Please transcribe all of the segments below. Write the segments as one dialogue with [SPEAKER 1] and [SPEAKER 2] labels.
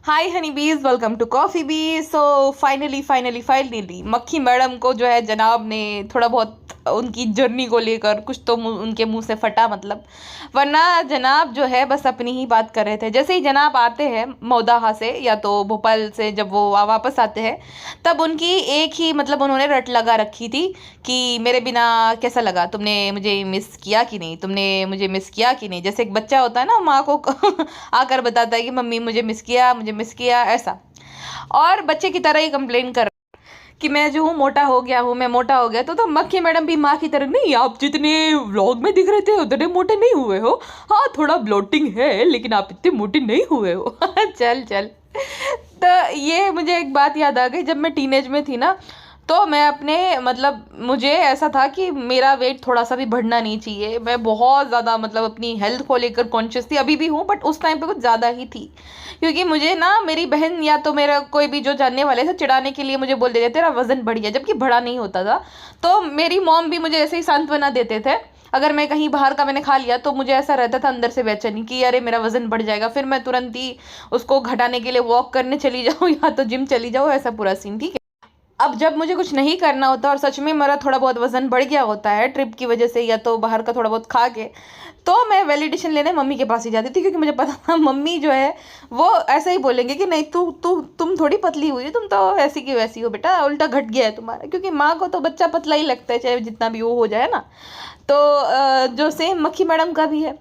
[SPEAKER 1] हाय हनी बीज, welcome to coffee बीज। So finally मक्खी मैडम को जो है जनाब ने थोड़ा बहुत उनकी जर्नी को लेकर कुछ तो उनके मुंह से फटा, मतलब वरना जनाब जो है बस अपनी ही बात कर रहे थे। जैसे ही जनाब आते हैं मौदाहा से या तो भोपाल से, जब वो वापस आते हैं तब उनकी एक ही मतलब उन्होंने रट लगा रखी थी कि मेरे बिना कैसा लगा, तुमने मुझे मिस किया कि नहीं, तुमने मुझे मिस किया कि नहीं। जैसे एक बच्चा होता है ना, माँ को आकर बताता है कि मम्मी मुझे मिस किया ऐसा। और बच्चे की तरह ही कंप्लेन कर कि मैं जो हूँ मोटा हो गया हूँ, मैं मोटा हो गया। तो मक्खी मैडम भी माँ की तरह, नहीं आप जितने व्लॉग में दिख रहे थे उतने मोटे नहीं हुए हो, हाँ थोड़ा ब्लोटिंग है लेकिन आप इतने मोटे नहीं हुए हो। चल चल। तो ये मुझे एक बात याद आ गई, जब मैं टीनेज में थी ना, तो मैं अपने मतलब मुझे ऐसा था कि मेरा वेट थोड़ा सा भी बढ़ना नहीं चाहिए। मैं बहुत ज़्यादा मतलब अपनी हेल्थ को लेकर कॉन्शियस थी, अभी भी हूँ बट उस टाइम पे कुछ ज़्यादा ही थी। क्योंकि मुझे ना मेरी बहन या तो मेरा कोई भी जो जानने वाले थे चिढ़ाने के लिए मुझे बोल देते तेरा वजन बढ़ गया, जबकि बढ़ा नहीं होता था। तो मेरी मॉम भी मुझे ऐसे ही सांत्वना देते थे। अगर मैं कहीं बाहर का मैंने खा लिया तो मुझे ऐसा रहता था अंदर से बेचैनी कि अरे मेरा वजन बढ़ जाएगा, फिर मैं तुरंत ही उसको घटाने के लिए वॉक करने चली जाऊँ या तो जिम चली जाऊँ, ऐसा पूरा सीन। ठीक है, अब जब मुझे कुछ नहीं करना होता और सच में मेरा थोड़ा बहुत वजन बढ़ गया होता है ट्रिप की वजह से या तो बाहर का थोड़ा बहुत खा के, तो मैं वैलिडेशन लेने मम्मी के पास ही जाती थी। क्योंकि मुझे पता था मम्मी जो है वो ऐसा ही बोलेंगे कि नहीं तुम थोड़ी पतली हुई, तुम तो ऐसी की वैसी हो बेटा, उल्टा घट गया है तुम्हारा। क्योंकि माँ को तो बच्चा पतला ही लगता है चाहे जितना भी वो हो जाए ना। तो जो सेम मक्खी मैडम का भी है,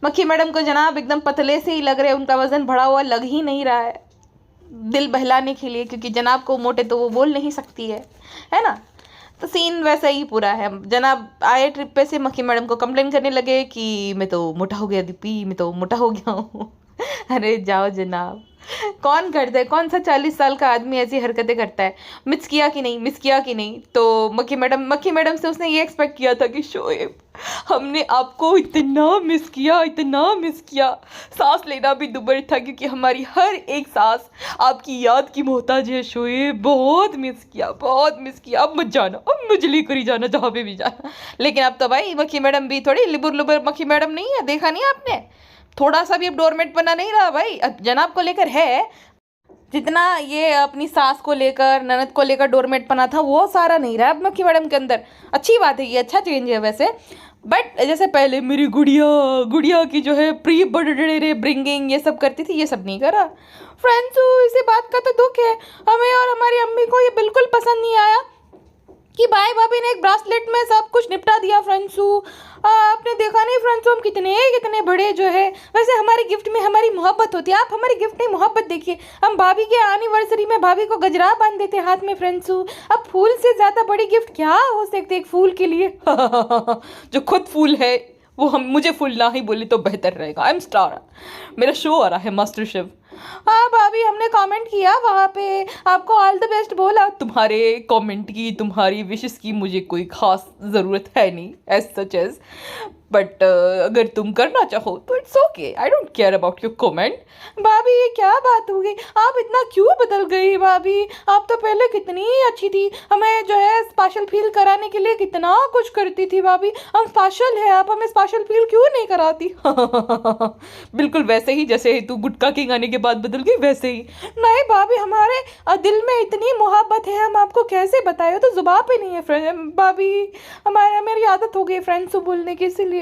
[SPEAKER 1] मक्खी मैडम को जनाब एकदम पतले से ही लग रहे हैं, उनका वजन बढ़ा हुआ लग ही नहीं रहा है दिल बहलाने के लिए, क्योंकि जनाब को मोटे तो वो बोल नहीं सकती है ना। तो सीन वैसा ही पूरा है। जनाब आए ट्रिप पे से मक्खी मैडम को कंप्लेन करने लगे कि मैं तो मोटा हो गया दीपी, मैं तो मोटा हो गया हूँ। अरे जाओ जनाब, कौन करता है, कौन सा 40 साल का आदमी ऐसी हरकतें करता है। मिस किया कि नहीं, मिस किया कि नहीं। तो मक्खी मैडम से उसने ये एक्सपेक्ट किया था कि शोएब हमने आपको इतना मिस किया, सांस लेना भी दुबर था क्योंकि हमारी हर एक सांस आपकी याद की मोहताज है शोएब, बहुत मिस किया। अब मत जाना, अब मुझे लेकर ही जाना जहाँ पे भी जाना। लेकिन अब तो भाई मक्खी मैडम भी थोड़ी लिबुर लुबर मक्खी मैडम नहीं है, देखा नहीं आपने, थोड़ा सा भी अब डोरमेट बना नहीं रहा भाई। अब जनाब को लेकर है, जितना ये अपनी सास को लेकर ननद को लेकर डोरमेट पना था वो सारा नहीं रहा अब मक्खी मैडम के अंदर। अच्छी बात है, ये अच्छा चेंज है वैसे। बट जैसे पहले मेरी गुड़िया गुड़िया की जो है प्री बर्थडे ब्रिंगिंग ये सब करती थी, ये सब नहीं करा। फ्रेंड्स इसी बात का तो दुख है, हमें और हमारी अम्मी को ये बिल्कुल पसंद नहीं आया कि भाई भाभी ने एक ब्रासलेट में सब कुछ निपटा दिया। फ्रेंड्सू आपने देखा नहीं फ्रेंड्सू, हम कितने कितने बड़े जो है, वैसे हमारी गिफ्ट में हमारी मोहब्बत होती है, आप हमारी गिफ्ट में मोहब्बत देखिए। हम भाभी के एनिवर्सरी में भाभी को गजरा बांध देते हाथ में फ्रेंड्सू। अब फूल से ज़्यादा बड़ी गिफ्ट क्या हो सकती है एक फूल के लिए। जो खुद फूल है वो हम मुझे फूल ना ही बोले तो बेहतर रहेगा। आई एम स्टार, मेरा शो आ रहा है मास्टर शेफ। हाँ भाभी हमने कमेंट किया वहाँ पे, आपको ऑल द बेस्ट बोला। तुम्हारे कमेंट की तुम्हारी विशेस की मुझे कोई खास ज़रूरत है नहीं एज सच एज, बट अगर तुम करना चाहो तो it's okay, I don't care about your comment. भाभी ये क्या बात हो गई, आप इतना क्यों बदल गई भाभी, आप तो पहले कितनी अच्छी थी, हमें जो है स्पेशल फील कराने के लिए कितना कुछ करती थी भाभी, हम स्पेशल है, आप हमें स्पेशल फील क्यों नहीं कराती। बिल्कुल वैसे ही जैसे तू गुटखा के गाने के बाद बदल गई वैसे ही। नहीं भाभी हमारे दिल में इतनी मोहब्बत है, हम आपको कैसे बताए, तो जुबान पे नहीं है फ्रेंड भाभी, हमारा मेरी आदत हो गई फ्रेंड्स को बोलने की, इसीलिए।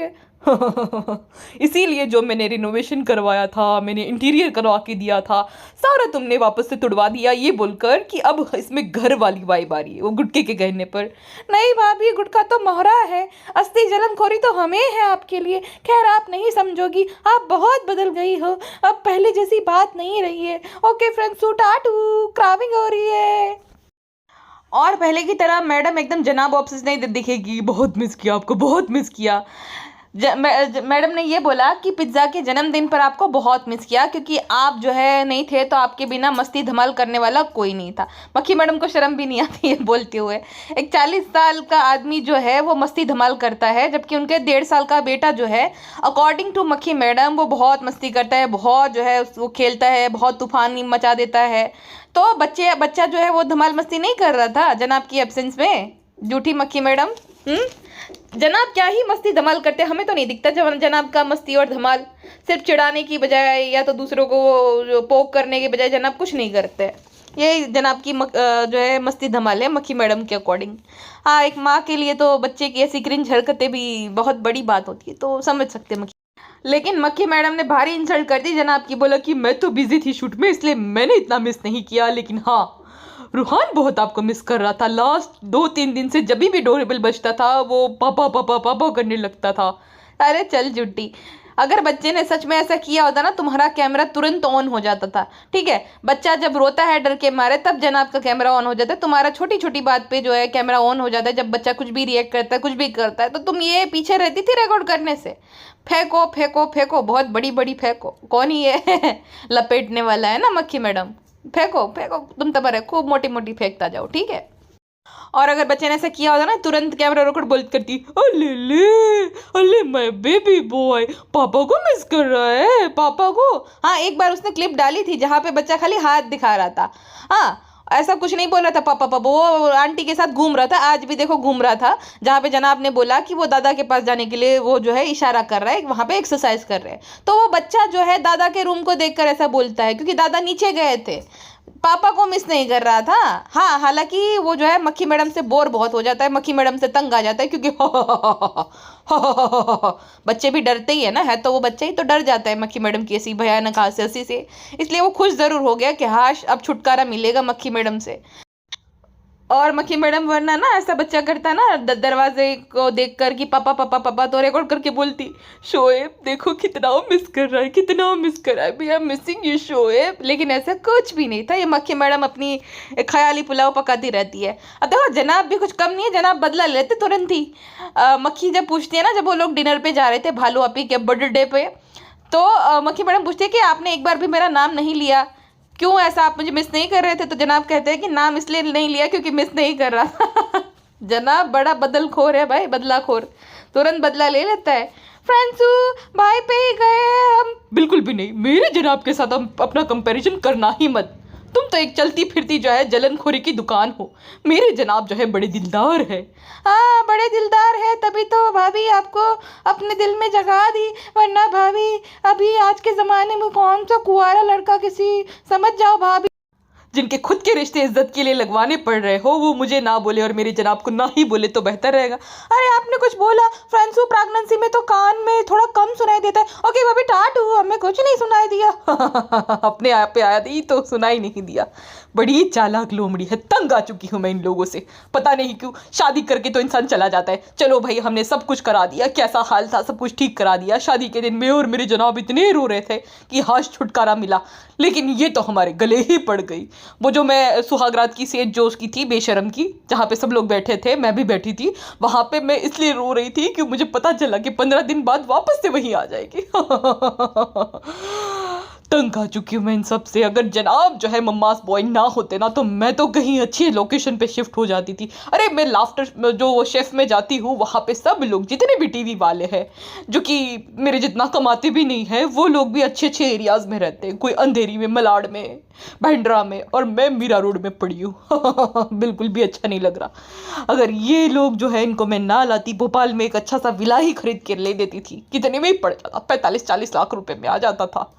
[SPEAKER 1] इसीलिए जो मैंने रिनोवेशन करवाया था, मैंने इंटीरियर करवा के दिया था, सारा तुमने वापस से तुड़वा दिया ये बोलकर कि अब इसमें घर वाली वाइब आ रही है वो गुटके के कहने पर। नहीं भाभी गुटखा तो मोहरा है, अस्थि जलमखोरी तो हमें है आपके लिए। खैर आप नहीं समझोगी, आप बहुत बदल गई हो, अब पहले जैसी बात नहीं रही है। ओके फ्रेंड्स टाटू, क्राविंग हो रही है। और पहले की तरह मैडम एकदम जनाब ऑफिस नहीं दिखेगी, बहुत मिस किया आपको, बहुत मिस किया। मैडम ने ये बोला कि पिज्ज़ा के जन्मदिन पर आपको बहुत मिस किया क्योंकि आप जो है नहीं थे तो आपके बिना मस्ती धमाल करने वाला कोई नहीं था। मक्खी मैडम को शर्म भी नहीं आती है बोलते हुए, एक 40 साल का आदमी जो है वो मस्ती धमाल करता है, जबकि उनके 1.5 साल का बेटा जो है अकॉर्डिंग टू मक्खी मैडम वो बहुत मस्ती करता है, बहुत जो है वो खेलता है, बहुत तूफान मचा देता है। तो बच्चा जो है वो धमाल मस्ती नहीं कर रहा था जनाब की एब्सेंस में, झूठी मक्खी मैडम। जनाब क्या ही मस्ती धमाल करते, हमें तो नहीं दिखता जनाब का मस्ती और धमाल। सिर्फ चिढ़ाने की बजाय या तो दूसरों को पोक करने के बजाय जनाब कुछ नहीं करते। ये जनाब की जो है मस्ती धमाल है मक्खी मैडम के अकॉर्डिंग। हाँ, एक माँ के लिए तो बच्चे की ऐसी क्रिंज हरकतें भी बहुत बड़ी बात होती है, तो समझ सकते हैं लेकिन मक्खी मैडम ने भारी इंसल्ट कर दी जनाब की। बोला कि मैं तो बिजी थी शूट में, इसलिए मैंने इतना मिस नहीं किया, लेकिन हाँ रूहान बहुत आपको मिस कर रहा था। लास्ट 2-3 दिन से जब भी डोरेबल बजता था वो पापा पापा पापा करने लगता था। अरे चल जुट्टी, अगर बच्चे ने सच में ऐसा किया होता ना, तुम्हारा कैमरा तुरंत ऑन हो जाता था। ठीक है, बच्चा जब रोता है डर के मारे तब जनाब का कैमरा ऑन हो जाता है, तुम्हारा छोटी छोटी बात पे जो है कैमरा ऑन हो जाता है। जब बच्चा कुछ भी रिएक्ट करता है, कुछ भी करता है, तो तुम ये पीछे रहती थी रिकॉर्ड करने से। फेंको फेंको फेंको, बहुत बड़ी बड़ी फेंको। कौन ही है लपेटने वाला है ना मक्खी मैडम। फेंको फेंको, तुम तो बड़े खूब मोटी मोटी फेंकता जाओ, ठीक है। और अगर बच्चे ने ऐसा किया होता ना, तुरंत कैमरा रोकड़ बोल करती, अले ले अले माय बेबी बॉय, पापा को मिस कर रहा है पापा को। हाँ, एक बार उसने क्लिप डाली थी जहाँ पे बच्चा खाली हाथ दिखा रहा था। हाँ, ऐसा कुछ नहीं बोल रहा था पापा पापा, वो आंटी के साथ घूम रहा था। आज भी देखो घूम रहा था, जहाँ पे जनाब ने बोला कि वो दादा के पास जाने के लिए वो जो है इशारा कर रहा है, वहाँ पे एक्सरसाइज कर रहे हैं। तो वो बच्चा जो है दादा के रूम को देखकर ऐसा बोलता है, क्योंकि दादा नीचे गए थे, पापा को मिस नहीं कर रहा था। हाँ, हालांकि वो जो है मक्खी मैडम से बोर बहुत हो जाता है, मक्खी मैडम से तंग आ जाता है, क्योंकि बच्चे भी डरते ही है ना, है तो वो बच्चा ही तो डर जाता है मक्खी मैडम की ऐसी भयानक हंसी से। इसलिए वो खुश जरूर हो गया कि हाश अब छुटकारा मिलेगा मक्खी मैडम से। और मक्खी मैडम वरना ना ऐसा बच्चा करता ना दरवाजे को देखकर कि पापा पापा पापा, तो रिकॉर्ड करके बोलती, शोएब देखो कितना मिस कर रहा है, कितना मिस कर रहा है, we are missing you Shoaib. लेकिन ऐसा कुछ भी नहीं था, ये मक्खी मैडम अपनी ख्याली पुलाव पकाती रहती है। अतः जनाब भी कुछ कम नहीं है, जनाब बदला लेते तुरंत ही। मक्खी जब पूछती है ना, जब वो लोग डिनर पे जा रहे थे भालू आपी के बर्थडे पे, तो मक्खी मैडम पूछती है कि आपने एक बार भी मेरा नाम नहीं लिया, क्यों ऐसा, आप मुझे मिस नहीं कर रहे थे? तो जनाब कहते हैं कि नाम इसलिए नहीं लिया क्योंकि मिस नहीं कर रहा था। जनाब बड़ा बदलखोर है भाई, बदलाखोर, तुरंत बदला ले लेता है। फ्रेंड्सू भाई पे ही गए हम। बिल्कुल भी नहीं, मेरे जनाब के साथ हम अपना कंपैरिजन करना ही मत। तुम तो एक चलती फिरती जो है जलनखोरी की दुकान हो, मेरे जनाब जो है बड़े दिलदार है। हाँ, बड़े दिलदार है, तभी तो भाभी आपको अपने दिल में जगा दी, वरना भाभी अभी आज के ज़माने में कौन सा कुंवारा लड़का किसी, समझ जाओ भाभी। जिनके खुद के रिश्ते इज्जत के लिए लगवाने पड़ रहे हो, वो मुझे ना बोले और मेरे जनाब को ना ही बोले तो बेहतर रहेगा। अरे आपने कुछ बोला फ्रेंड्सू, प्रेगनेंसी में तो कान में थोड़ा कम सुनाई देता है। ओके भाभी टाटू, हमें कुछ नहीं सुनाई दिया। अपने आप पे आया थी तो सुनाई नहीं दिया। बड़ी चालाक लोमड़ी है, तंग आ चुकी हूँ मैं इन लोगों से। पता नहीं क्यों शादी करके तो इंसान चला जाता है। चलो भाई, हमने सब कुछ करा दिया, कैसा हाल था सब कुछ ठीक करा दिया। शादी के दिन मैं और मेरे जनाब इतने रो रहे थे कि हाश छुटकारा मिला, लेकिन ये तो हमारे गले ही पड़ गई। वो जो मैं सुहागरात की सेज जोश की थी बेशरम की, जहाँ पे सब लोग बैठे थे, मैं भी बैठी थी, वहाँ पे मैं इसलिए रो रही थी कि मुझे पता चला कि 15 दिन बाद वापस से वहीं आ जाएगी। तंग आ चुकी हूँ मैं इन सब से। अगर जनाब जो है मम्मास बॉय ना होते ना, तो मैं तो कहीं अच्छी लोकेशन पे शिफ्ट हो जाती थी। अरे मैं लाफ्टर जो वो शेफ में जाती हूँ, वहाँ पे सब लोग जितने भी टीवी वाले हैं, जो कि मेरे जितना कमाते भी नहीं है, वो लोग भी अच्छे अच्छे एरियाज में रहते हैं। कोई अंधेरी में, मलाड में, बांद्रा में, और मैं मीरा रोड में पड़ी हूँ। बिल्कुल भी अच्छा नहीं लग रहा। अगर ये लोग जो है, इनको मैं ना लाती, भोपाल में एक अच्छा सा विला ही खरीद के ले देती थी, कितने में ही पड़ जाता, 45-40 लाख रुपए में आ जाता था।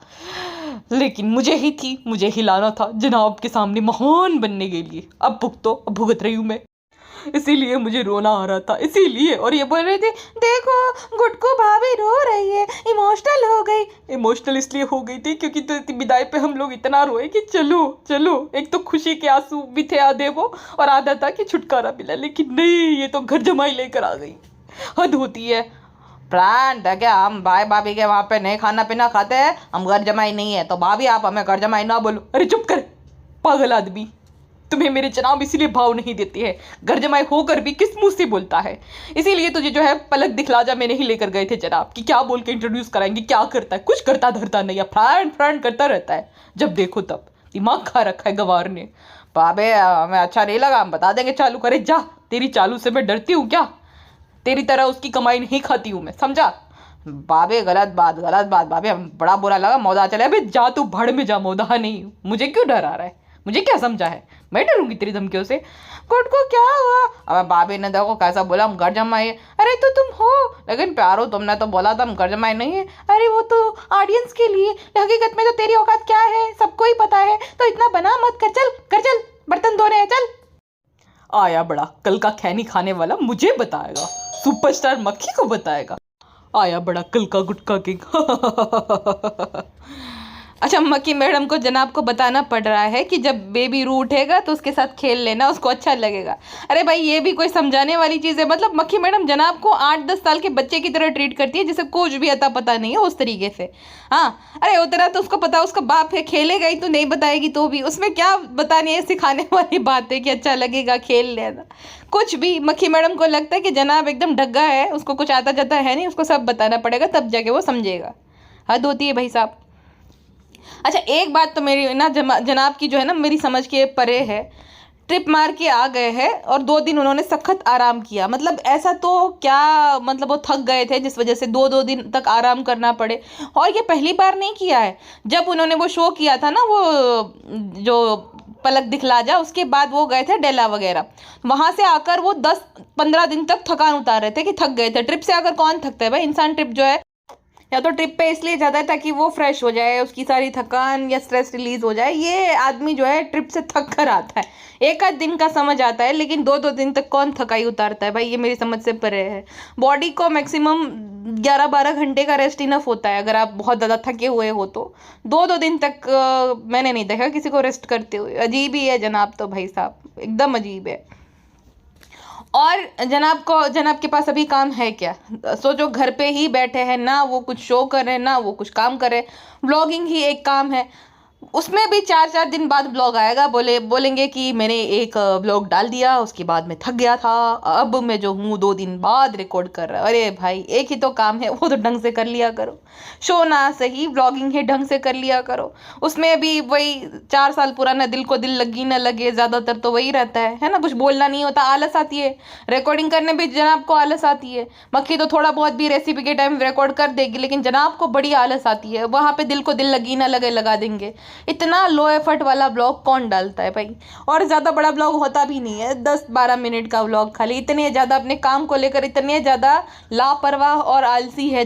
[SPEAKER 1] लेकिन मुझे ही थी, मुझे ही लाना था जनाब के सामने महान बनने के लिए। अब भुगत रही हूँ मैं, इसीलिए मुझे रोना आ रहा था, इसीलिए। और ये बोल रहे थे, देखो गुटकू भाभी रो रही है, इमोशनल हो गई। इमोशनल इसलिए हो गई थी क्योंकि तो विदाई पे हम लोग इतना रोए कि चलो चलो। एक तो खुशी के आंसू भी थे आधे वो, और आधा था कि छुटकारा मिला। लेकिन नहीं, ये तो घर जमाई लेकर आ गई। हद होती है। प्लान था क्या, हम भाई भाभी के वहाँ पे नहीं खाना पीना खाते हैं, हम घर जमाई नहीं है, तो भाभी आप हमें घर जमाई ना बोलो। अरे चुप कर पागल आदमी, तुम्हें मेरे जनाब इसीलिए भाव नहीं देते हैं। घर जमाई होकर भी किस मुंह से बोलता है। इसीलिए तुझे जो है पलक दिखला जा मैंने ही लेकर गए थे जनाब, कि क्या बोल के इंट्रोड्यूस कराएंगे, क्या करता है, कुछ करता धरता नहीं है, फ्रेंड फ्रेंड करता रहता है, जब देखो तब दिमाग खा रखा है गवार ने। बाबे हमें अच्छा नहीं लगा, हम बता देंगे चालू करे। जा, तेरी चालू से मैं डरती हूँ क्या? तेरी तरह उसकी कमाई नहीं खाती हूँ मैं, समझा? बाबे गलत बात बाबे, हम बड़ा बुरा लगा, मौदा चले। अबे जा, तू भड़ में जा, मौदा नहीं, मुझे क्यों डरा रहा है, मुझे क्या समझा है? मैं डरूंगी तेरी धमकियों से। गुटको क्या हुआ? अब बाबे ने देखो कैसा बोला, हम घर जमाए। अरे तो तुम हो, लेकिन प्यारो तुमने तो बोला था हम घर जमाए नहीं है। अरे वो तो ऑडियंस के लिए, हकीकत में तो तेरी औकात क्या है सबको ही पता है, तो इतना बना मत कर, चल कर, चल बर्तन धोने हैं, चल। आया बड़ा, कल का खैनी खाने वाला मुझे बताएगा, सुपरस्टार मक्खी को बताएगा। आया बड़ा कल का गुटका किंग। अच्छा, मक्खी मैडम को जनाब को बताना पड़ रहा है कि जब बेबी रू उठेगा तो उसके साथ खेल लेना, उसको अच्छा लगेगा। अरे भाई ये भी कोई समझाने वाली चीज़ है? मतलब मक्खी मैडम जनाब को 8-10 साल के बच्चे की तरह ट्रीट करती है, जिसे कुछ भी अता पता नहीं है उस तरीके से। हाँ, अरे उतना तो उसको पता, उसका बाप है, खेलेगा ही तो, नहीं बताएगी तो भी उसमें क्या बतानी है? सिखाने वाली बात है कि अच्छा लगेगा खेल लेना, कुछ भी। मक्खी मैडम को लगता है कि जनाब एकदम ढग्गा है, उसको कुछ आता जाता है नहीं, उसको सब बताना पड़ेगा तब जाके वो समझेगा। हद होती है भाई साहब। अच्छा, एक बात तो मेरी ना जनाब की जो है ना मेरी समझ के परे है। ट्रिप मार के आ गए हैं और 2 दिन उन्होंने सख्त आराम किया। मतलब ऐसा तो क्या, मतलब वो थक गए थे जिस वजह से 2-2 दिन तक आराम करना पड़े। और ये पहली बार नहीं किया है। जब उन्होंने वो शो किया था ना, वो जो पलक दिखला जा, उसके बाद वो गए थे डेला वगैरह। वहां से आकर वो 10-15 दिन तक थकान उतार रहे थे कि थक गए थे। ट्रिप से आकर कौन थकता है भाई? इंसान ट्रिप जो है या तो ट्रिप पे इसलिए जाता है ताकि वो फ्रेश हो जाए, उसकी सारी थकान या स्ट्रेस रिलीज हो जाए। ये आदमी जो है ट्रिप से थक कर आता है, एक आध दिन का समझ आता है, लेकिन 2-2 दिन तक कौन थकाई उतारता है भाई? ये मेरी समझ से परे है। बॉडी को मैक्सिमम 11-12 घंटे का रेस्ट इनफ होता है अगर आप बहुत ज़्यादा थके हुए हो तो। 2-2 दिन तक मैंने नहीं देखा किसी को रेस्ट करते हुए। अजीब ही है जनाब तो भाई साहब, एकदम अजीब है। और जनाब के पास अभी काम है क्या? सोचो, घर पे ही बैठे हैं ना, वो कुछ शो कर रहे हैं ना वो कुछ काम कर रहे हैं। व्लॉगिंग ही एक काम है, उसमें भी 4-4 दिन बाद ब्लॉग आएगा। बोलेंगे कि मैंने एक ब्लॉग डाल दिया, उसके बाद मैं थक गया था, अब मैं जो हूँ 2 दिन बाद रिकॉर्ड कर रहा। अरे भाई एक ही तो काम है, वो तो ढंग से कर लिया करो। शो ना सही, ब्लॉगिंग ही ढंग से कर लिया करो। उसमें भी वही 4 साल पुराना दिल को दिल लगी ना लगे, ज़्यादातर तो वही रहता है ना? कुछ बोलना नहीं होता, आलस आती है। रिकॉर्डिंग करने में जनाब को आलस आती है। मक्खी तो थोड़ा बहुत भी रेसिपी के टाइम रिकॉर्ड कर देगी, लेकिन जनाब को बड़ी आलस आती है। वहाँ पे दिल को दिल लगी ना लगे लगा देंगे। इतना लो एफर्ट वाला ब्लॉग कौन डालता है भाई? और ज़्यादा बड़ा ब्लॉग होता भी नहीं है, 10-12 मिनट का ब्लॉग खाली। इतने ज़्यादा अपने काम को लेकर इतने ज़्यादा लापरवाह और आलसी है।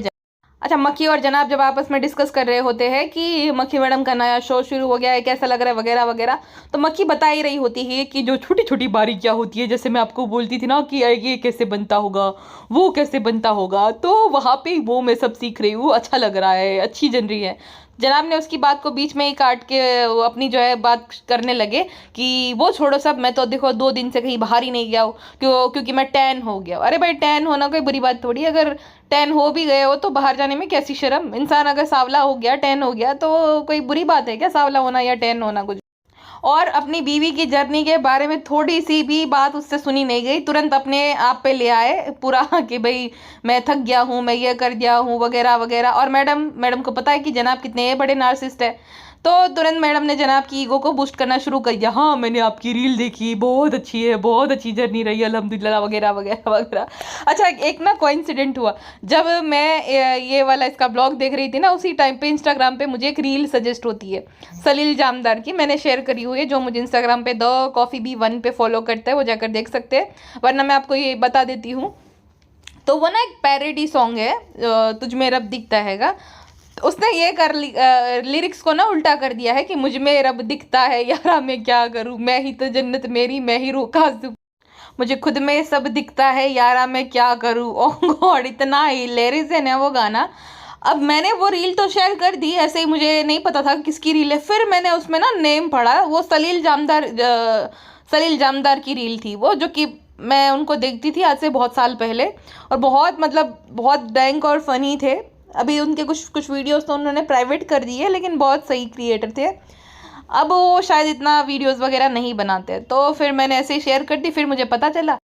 [SPEAKER 1] अच्छा, मक्खी और जनाब जब आपस में डिस्कस कर रहे होते हैं कि मक्खी मैडम का नया शो शुरू हो गया है, कैसा लग रहा है वगैरह वगैरह, तो मक्खी बता ही रही होती है कि जो छोटी छोटी बारीकियाँ होती है, जैसे मैं आपको बोलती थी ना कि ये कैसे बनता होगा, वो कैसे बनता होगा, तो वहाँ पे वो मैं सब सीख रही हूँ। अच्छा लग रहा है, अच्छी जन रही है। जनाब ने उसकी बात को बीच में ही काट के अपनी जो है बात करने लगे कि वो छोड़ो सब, मैं तो देखो 2 दिन से कहीं बाहर ही नहीं गया हूँ क्योंकि मैं टैन हो गया। अरे भाई, टैन होना कोई बुरी बात थोड़ी। अगर टैन हो भी गए हो तो बाहर जाने में कैसी शर्म? इंसान अगर सांवला हो गया, टैन हो गया, तो कोई बुरी बात है क्या सांवला होना या टैन होना? कुछ। और अपनी बीवी की जर्नी के बारे में थोड़ी सी भी बात उससे सुनी नहीं गई, तुरंत अपने आप पे ले आए पूरा कि भाई मैं थक गया हूँ, मैं ये कर दिया हूँ वगैरह वगैरह। और मैडम को पता है कि जनाब कितने बड़े नार्सिसिस्ट है, तो तुरंत मैडम ने जनाब की ईगो को बूस्ट करना शुरू कर दिया। हाँ, मैंने आपकी रील देखी, बहुत अच्छी है, बहुत अच्छी जर्नी रही अल्हम्दुलिल्लाह वगैरह वगैरह वगैरह। अच्छा, एक ना कोइंसिडेंट हुआ, जब मैं ये वाला इसका ब्लॉग देख रही थी ना, उसी टाइम पे इंस्टाग्राम पे मुझे एक रील सजेस्ट होती है सलील जामदार की। मैंने शेयर करी हुई है, जो मुझे इंस्टाग्राम पे द कॉफ़ी बी 1 पे फॉलो करता है वो जाकर देख सकते हैं, वरना मैं आपको ये बता देती हूँ। तो वो ना एक पैरोडी सॉन्ग है, तुझ में रब दिखता हैगा। उसने ये लिरिक्स को ना उल्टा कर दिया है कि मुझ में रब दिखता है यारा मैं क्या करूँ, मैं ही तो जन्नत मेरी, मैं ही रोका मुझे खुद में सब दिखता है यारा मैं क्या करूँ। ओह गॉड, इतना हिलेरियस है वो गाना। अब मैंने वो रील तो शेयर कर दी, ऐसे ही मुझे नहीं पता था किसकी रील है। फिर मैंने उसमें ना नेम पढ़ा, वो सलील जामदार की रील थी वो, जो कि मैं उनको देखती थी आज से बहुत साल पहले, और बहुत मतलब बहुत डैंक और फनी थे। अभी उनके कुछ वीडियोस तो उन्होंने प्राइवेट कर दिए, लेकिन बहुत सही क्रिएटर थे। अब वो शायद इतना वीडियोस वगैरह नहीं बनाते, तो फिर मैंने ऐसे ही शेयर कर दी। फिर मुझे पता चला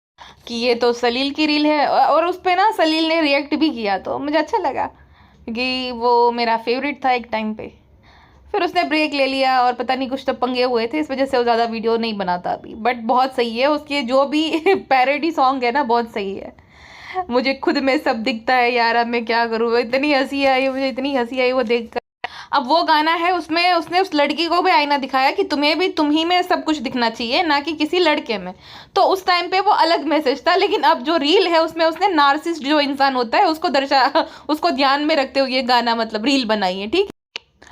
[SPEAKER 1] कि ये तो सलील की रील है, और उस पर ना सलील ने रिएक्ट भी किया, तो मुझे अच्छा लगा क्योंकि वो मेरा फेवरेट था एक टाइम पे। फिर उसने ब्रेक ले लिया और पता नहीं कुछ तो पंगे हुए थे, इस वजह से वो ज़्यादा वीडियो नहीं बनाता अभी। बट बहुत सही है उसके जो भी पैरोडी सॉन्ग है ना, बहुत सही है। मुझे खुद में सब दिखता है यार, अब मैं क्या करूँ, इतनी हंसी आई मुझे, इतनी हंसी आई वो देख कर। अब वो गाना है, उसमें उसने उस लड़की को भी आईना दिखाया कि तुम्हें भी तुम ही में सब कुछ दिखना चाहिए, ना कि किसी लड़के में। तो उस टाइम पे वो अलग मैसेज था, लेकिन अब जो रील है उसमें उसने नार्सिसिस्ट जो इंसान होता है उसको उसको ध्यान में रखते हुए ये गाना मतलब रील बनाई है, ठीक।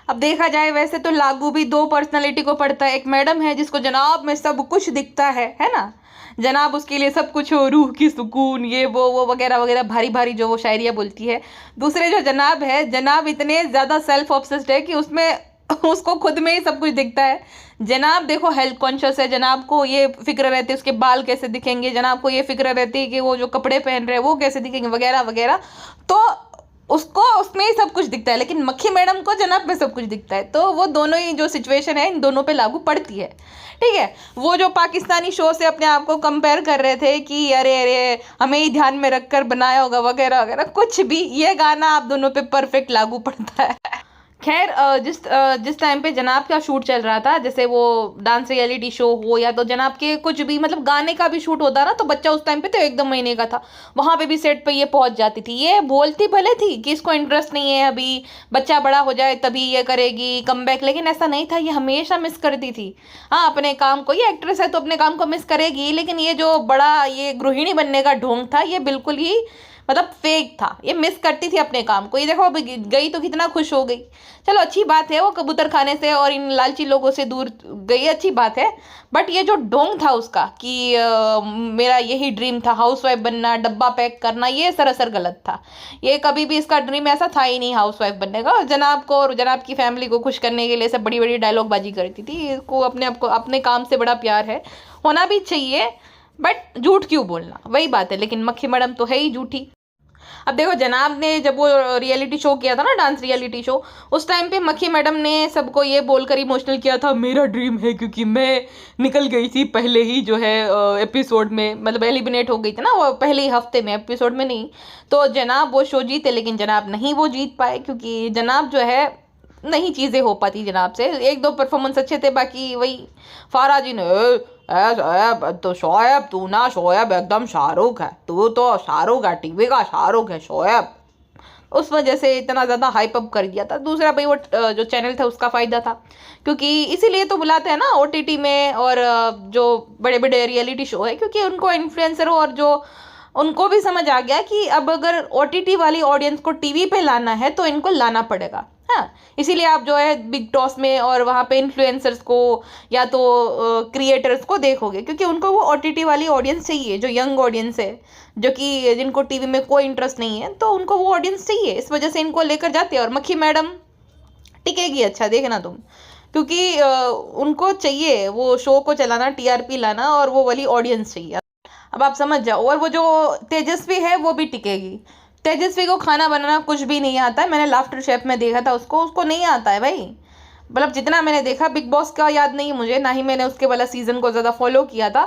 [SPEAKER 1] अब देखा जाए वैसे तो लागू भी दो पर्सनालिटी को पढ़ता है। एक मैडम है जिसको जनाब में सब कुछ दिखता है ना, जनाब उसके लिए सब कुछ हो, रूह की सुकून, ये वो वगैरह वगैरह भारी भारी जो वो शायरियाँ बोलती है। दूसरे जो जनाब है, जनाब इतने ज़्यादा सेल्फ ऑब्सेस्ड है कि उसमें उसको खुद में ही सब कुछ दिखता है। जनाब देखो हेल्थ कॉन्शियस है, जनाब को ये फिक्र रहती है उसके बाल कैसे दिखेंगे, जनाब को ये फिक्र रहती है कि वो जो कपड़े पहन रहे हैं वो कैसे दिखेंगे वगैरह वगैरह। तो उसको उसमें ही सब कुछ दिखता है, लेकिन मक्खी मैडम को जनाब में सब कुछ दिखता है। तो वो दोनों ही जो सिचुएशन है इन दोनों पे लागू पड़ती है, ठीक है। वो जो पाकिस्तानी शो से अपने आप को कंपेयर कर रहे थे कि अरे अरे हमें ही ध्यान में रखकर बनाया होगा वगैरह वगैरह, कुछ भी, ये गाना आप दोनों पे परफेक्ट लागू पड़ता है। खैर जिस टाइम पे जनाब का शूट चल रहा था, जैसे वो डांस रियलिटी शो हो या तो जनाब के कुछ भी मतलब गाने का भी शूट होता ना, तो बच्चा उस टाइम पे तो 1-2 महीने का था, वहां पे भी सेट पे ये पहुंच जाती थी। ये बोलती भले थी कि इसको इंटरेस्ट नहीं है, अभी बच्चा बड़ा हो जाए तभी ये करेगी कमबैक, लेकिन ऐसा नहीं था, ये हमेशा मिस करती थी हाँ अपने काम को। ये एक्ट्रेस है तो अपने काम को मिस करेगी, लेकिन ये जो बड़ा ये गृहिणी बनने का ढोंग था ये बिल्कुल ही मतलब फेक था, ये मिस करती थी अपने काम को। ये देखो अभी गई तो कितना खुश हो गई। चलो अच्छी बात है, वो कबूतर खाने से और इन लालची लोगों से दूर गई, अच्छी बात है। बट ये जो ढोंग था उसका कि मेरा यही ड्रीम था हाउसवाइफ बनना, डब्बा पैक करना, ये सरासर गलत था। ये कभी भी इसका ड्रीम ऐसा था ही नहीं हाउसवाइफ बनने का। जनाब को और जनाब की फैमिली को खुश करने के लिए सब बड़ी बड़ी डायलॉग बाजी करती थी। इसको अपने आप को अपने काम से बड़ा प्यार है, होना भी चाहिए, बट झूठ क्यों बोलना, वही बात है। लेकिन मक्खी मैडम तो है ही झूठी। अब देखो जनाब ने जब वो रियलिटी शो किया था ना, डांस रियलिटी शो, उस टाइम पे मक्खी मैडम ने सबको ये बोलकर इमोशनल किया था मेरा ड्रीम है, क्योंकि मैं निकल गई थी पहले ही जो है एपिसोड में, मतलब एलिमिनेट हो गई थी ना वो पहले ही हफ्ते में, एपिसोड में नहीं। तो जनाब वो शो जीते, लेकिन जनाब नहीं वो जीत पाए, क्योंकि जनाब जो है नहीं चीज़ें हो पाती जनाब से। 1-2 परफॉर्मेंस अच्छे थे, बाकी वही फारा जी ने शोएब तो शोएब तू ना, शोएब एकदम शाहरुख है, तू तो शाहरुख है, टीवी का शाहरुख है शोएब, उस वजह से इतना ज़्यादा हाइप अप कर दिया था। दूसरा भाई वो जो चैनल था उसका फ़ायदा था, क्योंकि इसीलिए तो बुलाते हैं ना ओटीटी में, और जो बड़े बड़े रियलिटी शो है, क्योंकि उनको इन्फ्लुएंसर और जो उनको भी समझ आ गया कि अब अगर ओटीटी वाली ऑडियंस को टीवी पे लाना है तो इनको लाना पड़ेगा। हाँ, इसीलिए आप जो है बिग टॉस में और वहाँ पे इन्फ्लुएंसर्स को या तो क्रिएटर्स को देखोगे, क्योंकि उनको वो ओटीटी वाली ऑडियंस चाहिए, जो यंग ऑडियंस है, जो कि जिनको टीवी में कोई इंटरेस्ट नहीं है, तो उनको वो ऑडियंस चाहिए, इस वजह से इनको लेकर जाते हैं। और मक्खी मैडम टिकेगी, अच्छा देखना तुम, क्योंकि उनको चाहिए वो शो को चलाना, टीआरपी लाना, और वो वाली ऑडियंस चाहिए। अब आप समझ जाओ। और वो जो तेजस्वी है वो भी टिकेगी। तेजस्वी को खाना बनाना कुछ भी नहीं आता है, मैंने लाफ्टर शेफ में देखा था उसको, उसको नहीं आता है भाई, मतलब जितना मैंने देखा। बिग बॉस का याद नहीं मुझे, ना ही मैंने उसके वाला सीजन को ज़्यादा फॉलो किया था,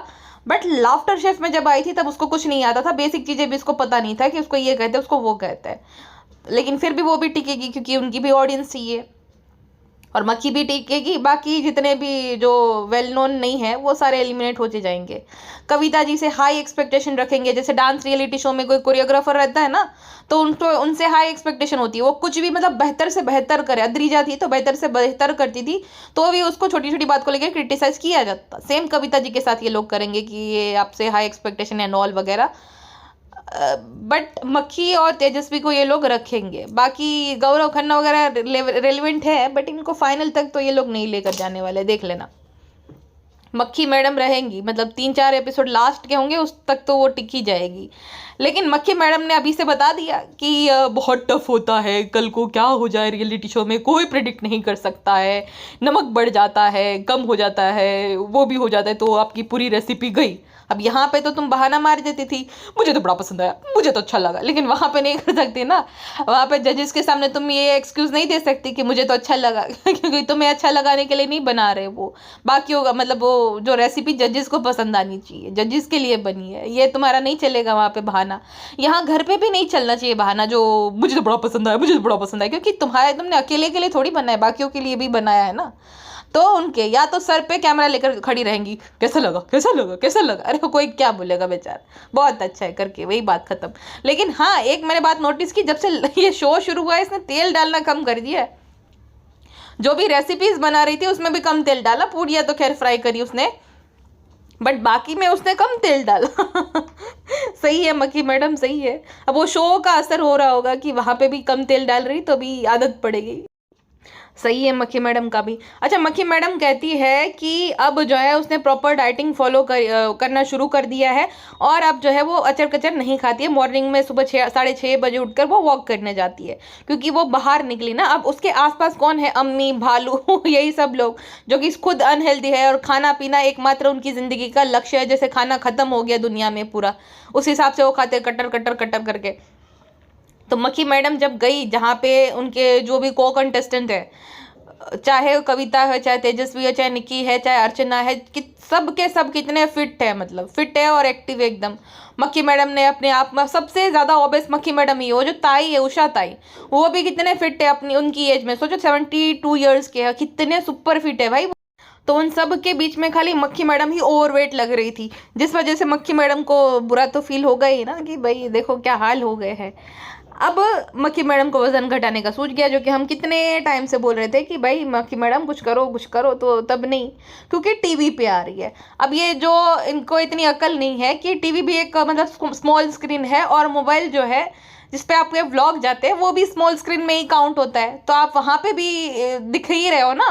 [SPEAKER 1] बट लाफ्टर शेफ में जब आई थी तब उसको कुछ नहीं आता था, बेसिक चीज़ें भी उसको पता नहीं था कि उसको ये कहते हैं उसको वो कहते हैं। लेकिन फिर भी वो भी टिकेगी, क्योंकि उनकी भी ऑडियंस चाहिए। और मक्खी भी टिकेगी, बाकी जितने भी जो वेल नोन नहीं है वो सारे एलिमिनेट होते जाएंगे। कविता जी से हाई एक्सपेक्टेशन रखेंगे, जैसे डांस रियलिटी शो में कोई कोरियोग्राफर रहता है ना, तो उनको उनसे हाई एक्सपेक्टेशन होती है, वो कुछ भी मतलब बेहतर से बेहतर करे। अद्रिजा थी तो बेहतर से बेहतर करती थी, तो भी उसको छोटी छोटी बात को लेकर क्रिटिसाइज किया जाता। सेम कविता जी के साथ ये लोग करेंगे कि ये आपसे हाई एक्सपेक्टेशन एंड ऑल वगैरह, बट मक्खी और तेजस्वी को ये लोग रखेंगे। बाकी गौरव खन्ना वगैरह रेलिवेंट है, बट इनको फाइनल तक तो ये लोग नहीं लेकर जाने वाले, देख लेना। मक्खी मैडम रहेंगी, मतलब 3-4 एपिसोड लास्ट के होंगे उस तक तो वो टिक ही जाएगी। लेकिन मक्खी मैडम ने अभी से बता दिया कि बहुत टफ होता है, कल को क्या हो जाए रियलिटी शो में कोई प्रेडिक्ट नहीं कर सकता है, नमक बढ़ जाता है, कम हो जाता है, वो भी हो जाता है, तो आपकी पूरी रेसिपी गई। अब यहाँ पे तो तुम बहाना मार देती थी, मुझे तो बड़ा पसंद आया, मुझे तो अच्छा लगा, लेकिन वहाँ पे नहीं कर सकती ना। वहाँ पे जजेस के सामने तुम ये एक्सक्यूज़ नहीं दे सकती कि मुझे तो अच्छा लगा क्योंकि तुम्हें अच्छा लगाने के लिए नहीं बना रहे वो, बाकी होगा मतलब वो जो रेसिपी जजेस को पसंद आनी चाहिए, जजेस के लिए बनी है, ये तुम्हारा नहीं चलेगा वहाँ पे बहाना। यहाँ घर पे भी नहीं चलना चाहिए बहाना, जो मुझे तो बड़ा पसंद आया, मुझे तो बड़ा पसंद आया, क्योंकि तुमने अकेले के लिए थोड़ी बनाया, बाकियों के लिए भी बनाया है ना। तो उनके या तो सर पे कैमरा लेकर खड़ी रहेंगी, कैसा लगा कैसा लगा कैसा लगा, अरे कोई क्या बोलेगा बेचारा, बहुत अच्छा है करके वही बात खत्म। लेकिन हाँ, एक मैंने बात नोटिस की, जब से ये शो शुरू हुआ है इसने तेल डालना कम कर दिया है। जो भी रेसिपीज़ बना रही थी उसमें भी कम तेल डाला, पूड़ियाँ तो खैर फ्राई करी उसने, बट बाकी में उसने कम तेल डाला। सही है मक्खी मैडम, सही है। अब वो शो का असर हो रहा होगा कि वहाँ पे भी कम तेल डाल रही तो भी आदत पड़ेगी। सही है मक्खी मैडम का भी। अच्छा, मक्खी मैडम कहती है कि अब जो है उसने प्रॉपर डाइटिंग फॉलो करना शुरू कर दिया है, और अब जो है वो अचर कचर नहीं खाती है। मॉर्निंग में सुबह 6-6:30 बजे उठकर वो वॉक करने जाती है, क्योंकि वो बाहर निकली ना। अब उसके आसपास कौन है? अम्मी, भालू, यही सब लोग जो कि खुद अनहेल्दी है, और खाना पीना एकमात्र उनकी ज़िंदगी का लक्ष्य है। जैसे खाना ख़त्म हो गया दुनिया में पूरा, उस हिसाब से वो खाते कटर कटर कटर करके। तो मक्खी मैडम जब गई जहाँ पे उनके जो भी को कंटेस्टेंट है, चाहे कविता है, चाहे तेजस्वी है, चाहे निकी है, चाहे अर्चना है, कि सब के सब कितने फिट है, मतलब फिट है और एक्टिव एकदम। मक्खी मैडम ने अपने आप में सबसे ज़्यादा ओबेस मक्खी मैडम ही है। वो जो ताई है, उषा ताई, वो भी कितने फिट है अपनी उनकी एज में। सोचो 72 ईयर्स के है, कितने सुपर फिट है भाई। तो उन सब के बीच में खाली मक्खी मैडम ही ओवरवेट लग रही थी, जिस वजह से मक्खी मैडम को बुरा तो फील हो गई ना कि भाई देखो क्या हाल हो गए हैं। अब मक्खी मैडम को वजन घटाने का सूझ गया, जो कि हम कितने टाइम से बोल रहे थे कि भाई मक्खी मैडम कुछ करो कुछ करो, तो तब नहीं, क्योंकि टीवी पे आ रही है। अब ये जो इनको इतनी अकल नहीं है कि टीवी भी एक मतलब स्मॉल स्क्रीन है, और मोबाइल जो है जिस पे आपके व्लॉग जाते हैं वो भी स्मॉल स्क्रीन में ही काउंट होता है। तो आप वहाँ पे भी दिख ही रहे हो ना,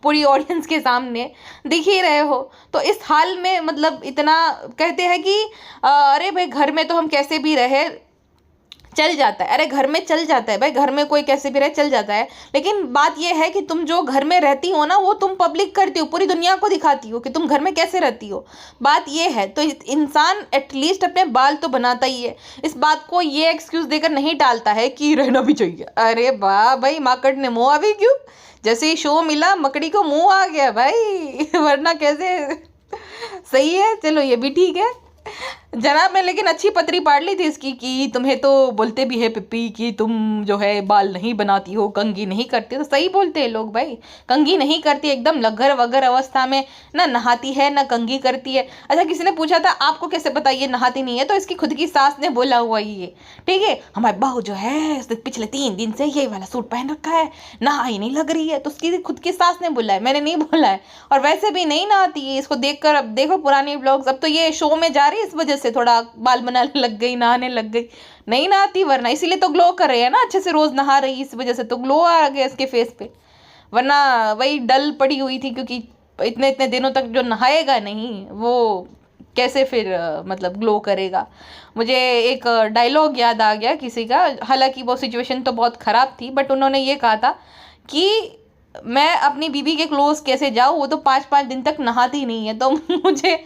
[SPEAKER 1] पूरी ऑडियंस के सामने दिख ही रहे हो। तो इस हाल में मतलब इतना कहते हैं कि अरे भाई घर में तो हम कैसे भी रहे, चल जाता है। अरे घर में चल जाता है भाई, घर में कोई कैसे भी रहे चल जाता है, लेकिन बात यह है कि तुम जो घर में रहती हो ना, वो तुम पब्लिक करती हो, पूरी दुनिया को दिखाती हो कि तुम घर में कैसे रहती हो। बात यह है, तो इंसान एटलीस्ट अपने बाल तो बनाता ही है। इस बात को ये एक्सक्यूज देकर नहीं टालता है कि रहना भी चाहिए। अरे वाह भाई, माकड़ ने मुँह आ भी क्यों, जैसे ही शो मिला मकड़ी को मुँह आ गया भाई। वरना कैसे। सही है, चलो ये भी ठीक है। जनाब ने लेकिन अच्छी पतरी पाड़ ली थी इसकी कि तुम्हें तो बोलते भी है पिप्पी कि तुम जो है बाल नहीं बनाती हो, कंघी नहीं करती। तो सही बोलते हैं लोग भाई, कंघी नहीं करती, एकदम लगगर वगर अवस्था में ना नहाती है ना कंघी करती है। अच्छा, किसी ने पूछा था आपको कैसे पता ये नहाती नहीं है, तो इसकी खुद की सास ने बोला हुआ ही है। ठीक है, हमारी बहू जो है उसने पिछले 3 दिन से यही वाला सूट पहन रखा है, नहाई नहीं लग रही है, तो उसकी खुद की सास ने बोला है, मैंने नहीं बोला है। और वैसे भी नहीं नहाती है, इसको देखकर अब देखो पुरानी ब्लॉग्स, अब तो ये शो में जा रही है इस वजह से थोड़ा बाल बनाने लग गई, नहाने लग गई। नहीं नहाती, वरना इसीलिए तो ग्लो कर रही है ना, अच्छे से रोज नहा रही है, इस वजह से तो ग्लो आ गया इसके फेस पे। वरना वही डल पड़ी हुई थी, क्योंकि इतने इतने दिनों तक जो नहाएगा नहीं वो कैसे फिर मतलब ग्लो करेगा। मुझे एक डायलॉग याद आ गया किसी का, हालांकि वो सिचुएशन तो बहुत ख़राब थी, बट उन्होंने ये कहा था कि मैं अपनी बीवी के क्लोज कैसे जाऊँ, वो तो 5-5 दिन तक नहाती नहीं है। तो मुझे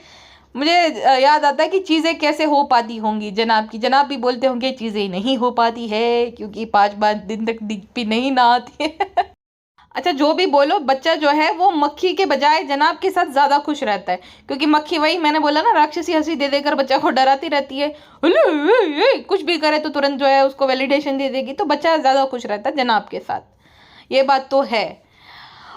[SPEAKER 1] मुझे याद आता है कि चीज़ें कैसे हो पाती होंगी। जनाब की जनाब भी बोलते होंगे चीज़ें नहीं हो पाती है क्योंकि 5-5 दिन तक भी नहीं नहाती है। अच्छा, जो भी बोलो, बच्चा जो है वो मक्खी के बजाय जनाब के साथ ज़्यादा खुश रहता है, क्योंकि मक्खी वही मैंने बोला ना, राक्षसी हंसी दे देकर बच्चा को डराती रहती है। कुछ भी करे तो तुरंत जो है उसको वैलिडेशन दे देगी, तो बच्चा ज़्यादा खुश रहता है जनाब के साथ, ये बात तो है।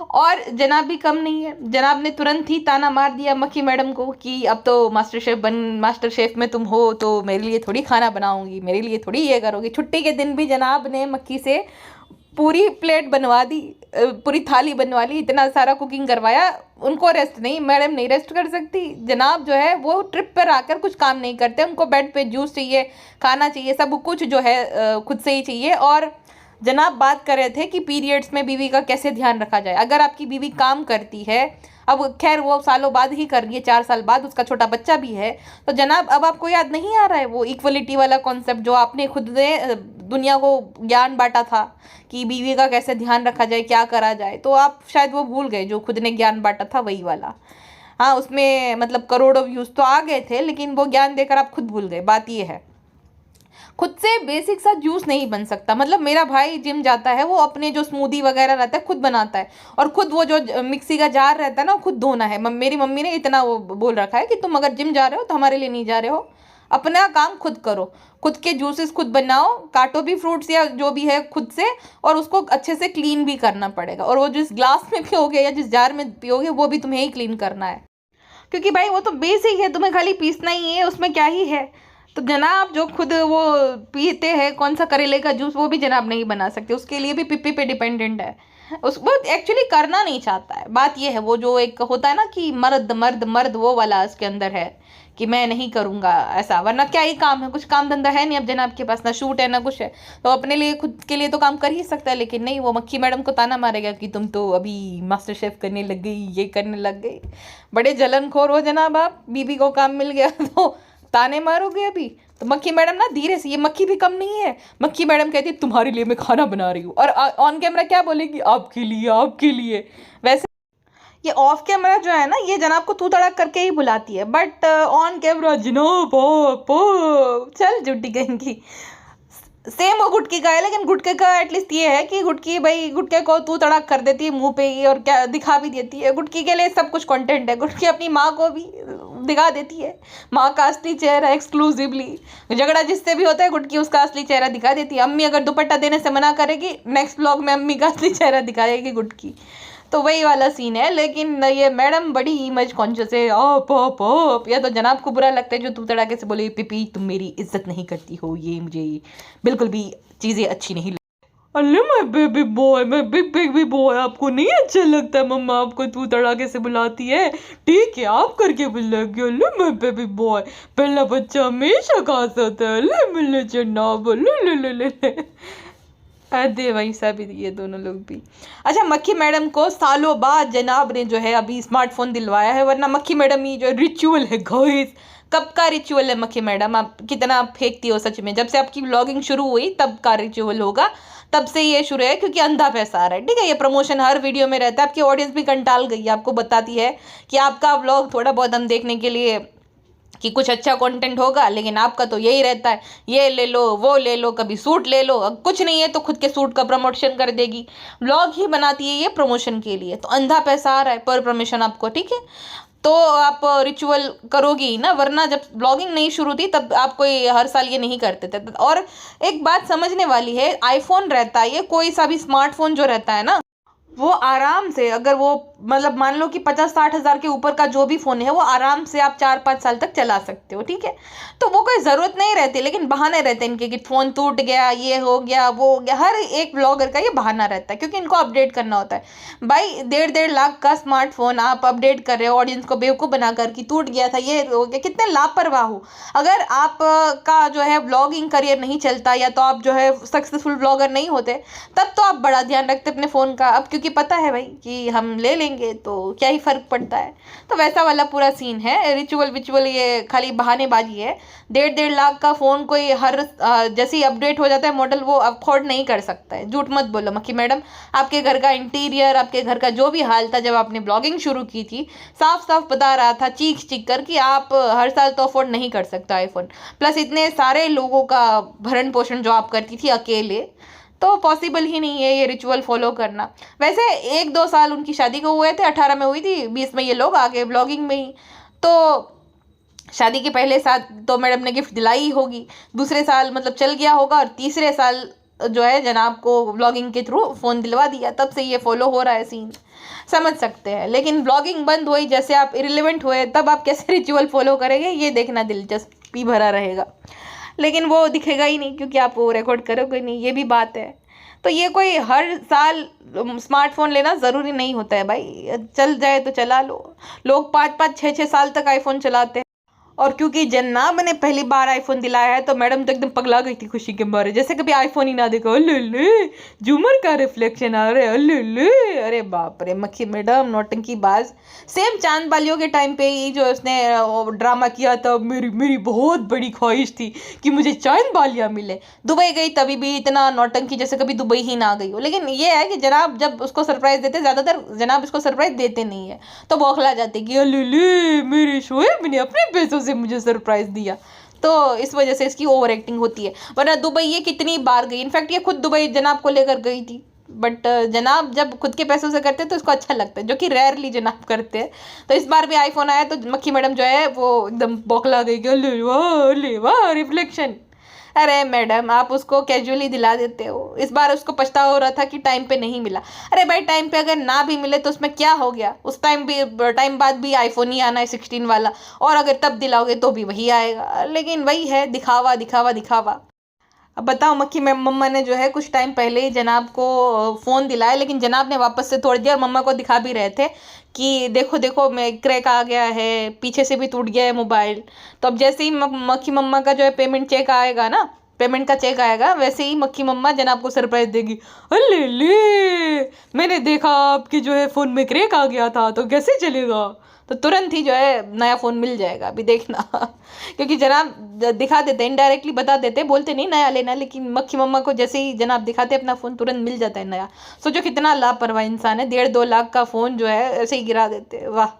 [SPEAKER 1] और जनाब भी कम नहीं है, जनाब ने तुरंत ही ताना मार दिया मक्खी मैडम को कि अब तो मास्टर शेफ में तुम हो, तो मेरे लिए थोड़ी खाना बनाऊंगी, मेरे लिए थोड़ी ये करोगी। छुट्टी के दिन भी जनाब ने मक्खी से पूरी प्लेट बनवा दी, पूरी थाली बनवा ली, इतना सारा कुकिंग करवाया। उनको रेस्ट नहीं, मैडम नहीं रेस्ट कर सकती। जनाब जो है वो ट्रिप पर आकर कुछ काम नहीं करते, उनको बेड पे जूस चाहिए, खाना चाहिए, सब कुछ जो है खुद से ही चाहिए। और जनाब बात कर रहे थे कि पीरियड्स में बीवी का कैसे ध्यान रखा जाए। अगर आपकी बीवी काम करती है, अब खैर वो सालों बाद ही कर रही है, 4 साल बाद, उसका छोटा बच्चा भी है, तो जनाब अब आपको याद नहीं आ रहा है वो इक्वलिटी वाला कॉन्सेप्ट जो आपने खुद ने दुनिया को ज्ञान बांटा था कि बीवी का कैसे ध्यान रखा जाए, क्या करा जाए, तो आप शायद वो भूल गए जो खुद ने ज्ञान बांटा था वही वाला। हाँ, उसमें मतलब करोड़ों व्यूज़ तो आ गए थे, लेकिन वो ज्ञान देकर आप खुद भूल गए। बात ये है, खुद से बेसिक सा जूस नहीं बन सकता। मतलब मेरा भाई जिम जाता है, वो अपने जो स्मूदी वगैरह रहता है खुद बनाता है, और खुद वो जो मिक्सी का जार रहता है ना खुद धोना है। मेरी मम्मी ने इतना वो बोल रखा है कि तुम अगर जिम जा रहे हो तो हमारे लिए नहीं जा रहे हो, अपना काम खुद करो, खुद के जूसेस खुद बनाओ, काटो भी फ्रूट्स या जो भी है खुद से, और उसको अच्छे से क्लीन भी करना पड़ेगा। और वो जिस ग्लास में पियोगे या जिस जार में पियोगे वो भी तुम्हें ही क्लीन करना है, क्योंकि भाई वो तो बेसिक है, तुम्हें खाली पीसना ही है, उसमें क्या ही है। तो जनाब जो खुद वो पीते हैं कौन सा करेले का जूस, वो भी जनाब नहीं बना सकते, उसके लिए भी पिप्पी पे डिपेंडेंट है। उस वो एक्चुअली करना नहीं चाहता है, बात ये है। वो जो एक होता है ना कि मर्द मर्द मर्द, वो वाला उसके अंदर है कि मैं नहीं करूँगा ऐसा, वरना क्या ही काम है, कुछ काम धंधा है नहीं अब जनाब के पास, ना शूट है ना कुछ है, तो अपने लिए खुद के लिए तो काम कर ही सकता है। लेकिन नहीं, वो मक्खी मैडम को ताना मारेगा कि तुम तो अभी मास्टर शेफ करने लग गई, ये करने लग गई। बड़े जलनखोर हो जनाब आप, बीबी को काम मिल गया तो ताने मारोगे अभी। तो मक्खी मैडम ना धीरे से, ये मक्खी भी कम नहीं है, मक्खी मैडम कहती है तुम्हारे लिए मैं खाना बना रही हूँ, और ऑन कैमरा क्या बोलेगी, आपके लिए आपके लिए। वैसे ये ऑफ कैमरा जो है ना, ये जनाब को तू तड़ाक करके ही बुलाती है, बट ऑन कैमरा जनाब चल जुटी कहेंगी। सेम वो गुटकी का है, लेकिन गुटके का एटलीस्ट ये है कि गुटकी भाई गुटके को तू तड़ाक कर देती है मुंह पे ही, और क्या दिखा भी देती है। गुटकी के लिए सब कुछ कंटेंट है, गुटकी अपनी माँ को भी दिखा देती है, माँ का असली चेहरा एक्सक्लूसिवली। झगड़ा जिससे भी होता है गुटकी उसका असली चेहरा दिखा देती है। अम्मी अगर दुपट्टा देने से मना करेगी, नेक्स्ट ब्लॉग में अम्मी का असली चेहरा दिखाएगी गुटकी। तो वही वाला सीन है। लेकिन ये मैडम बड़ी इमेज कॉन्शियस है, आप या तो जनाब को बुरा लगता है जो तू तड़ाके से बोले पीपी तुम मेरी इज्जत नहीं करती हो, ये मुझे बिल्कुल भी चीज़ें अच्छी नहीं लगती। अरे मैं बेबी बॉय, मैं बिग बेबी बॉय, आपको नहीं अच्छा लगता मम्मा आपको तू तड़ाके से बुलाती है, ठीक है आप करके बुलाएगी। अरे मैं बेबी बॉय, पहला बच्चा हमेशा खास होता है, ले मिले जनाब, ले अरे भाई साहब ये दोनों लोग भी। अच्छा, मक्खी मैडम को सालों बाद जनाब ने जो है अभी स्मार्टफोन दिलवाया है, वरना मक्खी मैडम ये जो रिचुअल है गाइस, कब का रिचुअल है मक्खी मैडम, आप कितना फेंकती हो सच में। जब से आपकी व्लॉगिंग शुरू हुई तब का रिचुअल होगा, तब से ये शुरू है, क्योंकि अंधा पैसा आ रहा है, ठीक है। ये प्रमोशन हर वीडियो में रहता है, आपकी ऑडियंस भी कंटाल गई है, आपको बताती है कि आपका व्लॉग थोड़ा बहुत हम देखने के लिए कि कुछ अच्छा कंटेंट होगा, लेकिन आपका तो यही रहता है, ये ले लो वो ले लो, कभी सूट ले लो, अब कुछ नहीं है तो खुद के सूट का प्रमोशन कर देगी, व्लॉग ही बनाती है ये प्रमोशन के लिए। तो अंधा पैसा आ रहा है पर प्रमोशन आपको, ठीक है। तो आप रिचुअल करोगी ना, वरना जब ब्लॉगिंग नहीं शुरू थी तब आप कोई हर साल ये नहीं करते थे। और एक बात समझने वाली है, आईफोन रहता है, ये कोई सा भी स्मार्टफोन जो रहता है ना, वो आराम से, अगर वो मतलब मान लो कि 50-60 हज़ार के ऊपर का जो भी फ़ोन है वो आराम से आप 4-5 साल तक चला सकते हो, ठीक है। तो वो कोई ज़रूरत नहीं रहती, लेकिन बहाने रहते हैं इनके कि फ़ोन टूट गया, ये हो गया वो हो गया, हर एक ब्लॉगर का ये बहाना रहता है, क्योंकि इनको अपडेट करना होता है। भाई 1.5 लाख का स्मार्टफोन आप अपडेट कर रहे हो ऑडियंस को बेवकूफ़ बनाकर कि टूट गया था, ये हो गया, कितने लापरवाह हो। अगर आप का जो है ब्लॉगिंग करियर नहीं चलता, या तो आप जो है सक्सेसफुल ब्लॉगर नहीं होते, तब तो आप बड़ा ध्यान रखते अपने फ़ोन का। अब क्योंकि पता है भाई कि हम ले लेंगे तो क्या ही फ़र्क पड़ता है, तो वैसा वाला पूरा सीन है। रिचुअल विचुअल ये खाली बहानेबाजी है। 1.5 लाख का फ़ोन कोई हर जैसे ही अपडेट हो जाता है मॉडल, वो अफोर्ड नहीं कर सकता है। झूठ मत बोलो मक्खी मैडम, आपके घर का इंटीरियर, आपके घर का जो भी हाल था जब आपने ब्लॉगिंग शुरू की थी, साफ साफ बता रहा था चीख चीख कर कि आप हर साल तो अफोर्ड नहीं कर सकता आईफोन, प्लस इतने सारे लोगों का भरण पोषण जो आप करती थी अकेले, तो पॉसिबल ही नहीं है ये रिचुअल फॉलो करना। वैसे 1-2 साल उनकी शादी को हुए थे, 18 में हुई थी, 20 में ये लोग आ गए ब्लॉगिंग में ही। तो शादी के पहले साल तो मैडम ने गिफ्ट दिलाई ही होगी, दूसरे साल मतलब चल गया होगा, और तीसरे साल जो है जनाब को ब्लॉगिंग के थ्रू फ़ोन दिलवा दिया, तब से ये फॉलो हो रहा है सीन, समझ सकते हैं। लेकिन ब्लॉगिंग बंद हुई, जैसे आप इरिलेवेंट हुए, तब आप कैसे रिचुअल फॉलो करेंगे ये देखना दिलचस्पी भरा रहेगा। लेकिन वो दिखेगा ही नहीं, क्योंकि आप वो रिकॉर्ड करोगे नहीं, ये भी बात है। तो ये कोई हर साल स्मार्टफोन लेना ज़रूरी नहीं होता है भाई, चल जाए तो चला लो। लोग 5-5 6-6 साल तक आईफोन चलाते हैं। और क्योंकि जन्नाब ने पहली बार आईफोन दिलाया है, तो मैडम तो एकदम पगला गई थी खुशी के मारे, जैसे कभी आईफोन ही ना देखो। अल्ले झूमर का रिफ्लेक्शन आ रहा है, अल्ले अरे बाप रे मक्खी मैडम नौटंकी बाज। सेम चांद बालियों के टाइम पे ही जो उसने ड्रामा किया था, मेरी मेरी बहुत बड़ी ख्वाहिश थी कि मुझे चांद बालियाँ मिले। दुबई गई तभी भी इतना नौटंकी जैसे कभी दुबई ही ना गई हो। लेकिन ये है कि जनाब जब उसको सरप्राइज देते, ज़्यादातर जनाब इसको सरप्राइज देते नहीं है, तो बौखला जाते कि अल्ले मेरे शोएब ने अपने पैसों से मुझे सरप्राइज दिया। तो इस वजह से इसकी ओवर एक्टिंग होती है। वरना दुबई ये कितनी बार गई, इनफैक्ट ये खुद दुबई जनाब को लेकर गई थी, बट जनाब जब खुद के पैसों से करते हैं तो इसको अच्छा लगता है, जो कि रेयरली जनाब करते हैं। तो इस बार भी आईफोन आया तो मक्खी मैडम जो है वो एकदम बौखला गई कि ले वाह रिफ्लेक्शन। अरे मैडम आप उसको कैजुअली दिला देते हो, इस बार उसको पछतावा हो रहा था कि टाइम पे नहीं मिला। अरे भाई टाइम पे अगर ना भी मिले तो उसमें क्या हो गया, उस टाइम बाद भी आईफोन ही आना है 16 वाला, और अगर तब दिलाओगे तो भी वही आएगा। लेकिन वही है, दिखावा दिखावा दिखावा। अब बताओ, मक्खी में मम्मा ने जो है कुछ टाइम पहले ही जनाब को फ़ोन दिलाया, लेकिन जनाब ने वापस से तोड़ दिया और मम्मा को दिखा भी रहे थे कि देखो देखो मैं क्रैक आ गया है, पीछे से भी टूट गया है मोबाइल। तो अब जैसे ही मक्खी मम्मा का जो है पेमेंट चेक आएगा ना, पेमेंट का चेक आएगा, वैसे ही मक्खी मम्मा जनाब को सरप्राइज देगी। अले ले, मैंने देखा आपके जो है फ़ोन में क्रैक आ गया था, तो कैसे चलेगा। तो तुरंत ही जो है नया फ़ोन मिल जाएगा, अभी देखना। क्योंकि जनाब दिखा देते, इनडायरेक्टली बता देते, बोलते नहीं नया लेना, लेकिन मक्खी मम्मा को जैसे ही जनाब दिखाते अपना फ़ोन तुरंत मिल जाता है नया। सोचो कितना लापरवाह इंसान है, 1.5-2 लाख का फ़ोन जो है ऐसे ही गिरा देते। वाह,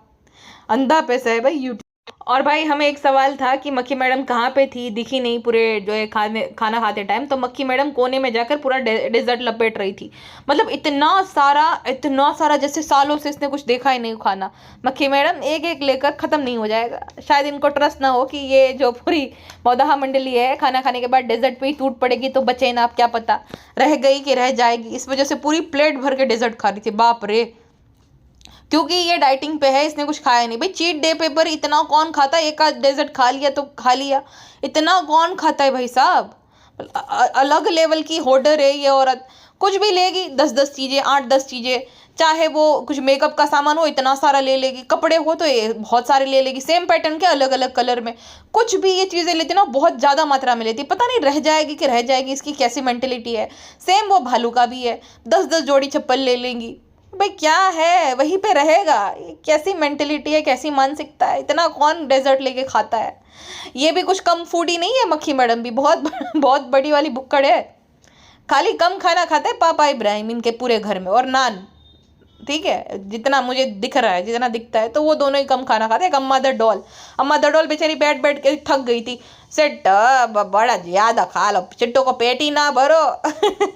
[SPEAKER 1] अंधा पैसा है भाई यूट्यूब। और भाई हमें एक सवाल था कि मक्खी मैडम कहाँ पे थी, दिखी नहीं पूरे जो है खाना खाते टाइम। तो मक्खी मैडम कोने में जाकर पूरा डेजर्ट लपेट रही थी। मतलब इतना सारा जैसे सालों से इसने कुछ देखा ही नहीं खाना। मक्खी मैडम एक एक लेकर ख़त्म नहीं हो जाएगा। शायद इनको ट्रस्ट ना हो कि ये जो पूरी मौदाहा मंडली है खाना खाने के बाद डेजर्ट पे ही टूट पड़ेगी तो बचे ना, आप क्या पता रह गई कि रह जाएगी। इस वजह से पूरी प्लेट भर के डेजर्ट खा रही थी, बाप रे। क्योंकि ये डाइटिंग पे है, इसने कुछ खाया नहीं भाई। चीट डे पे पर इतना कौन खाता है, एक आध डेजर्ट खा लिया तो खा लिया, इतना कौन खाता है भाई साहब। अलग लेवल की होर्डर है ये औरत। कुछ भी लेगी 10-10 चीज़ें, 8-10 चीज़ें, चाहे वो कुछ मेकअप का सामान हो इतना सारा ले लेगी, कपड़े हो तो ये बहुत सारे ले लेगी, सेम पैटर्न के अलग अलग कलर में। कुछ भी ये चीज़ें लेती ना बहुत ज़्यादा मात्रा में लेती, पता नहीं रह जाएगी कि रह जाएगी, इसकी कैसी मेंटेलिटी है। सेम वो भालू का भी है, 10-10 जोड़ी चप्पल ले लेंगी। भाई क्या है, वहीं पे रहेगा। ये कैसी मेंटेलिटी है, कैसी मानसिकता है, इतना कौन डेजर्ट लेके खाता है। ये भी कुछ कम फूडी नहीं है, मक्खी मैडम भी बहुत बहुत बड़ी वाली बुक्कड़ है। खाली कम खाना खाते हैं पापा इब्राहिम इनके पूरे घर में, और नान, ठीक है, जितना मुझे दिख रहा है, जितना दिखता है, तो वो दोनों ही कम खाना खाते हैं। अम्मा द डॉल बेचारी बैठ बैठ के थक गई थी। सेट बड़ा ज्यादा खा लो, चिट्टों को पेट ही ना भरो।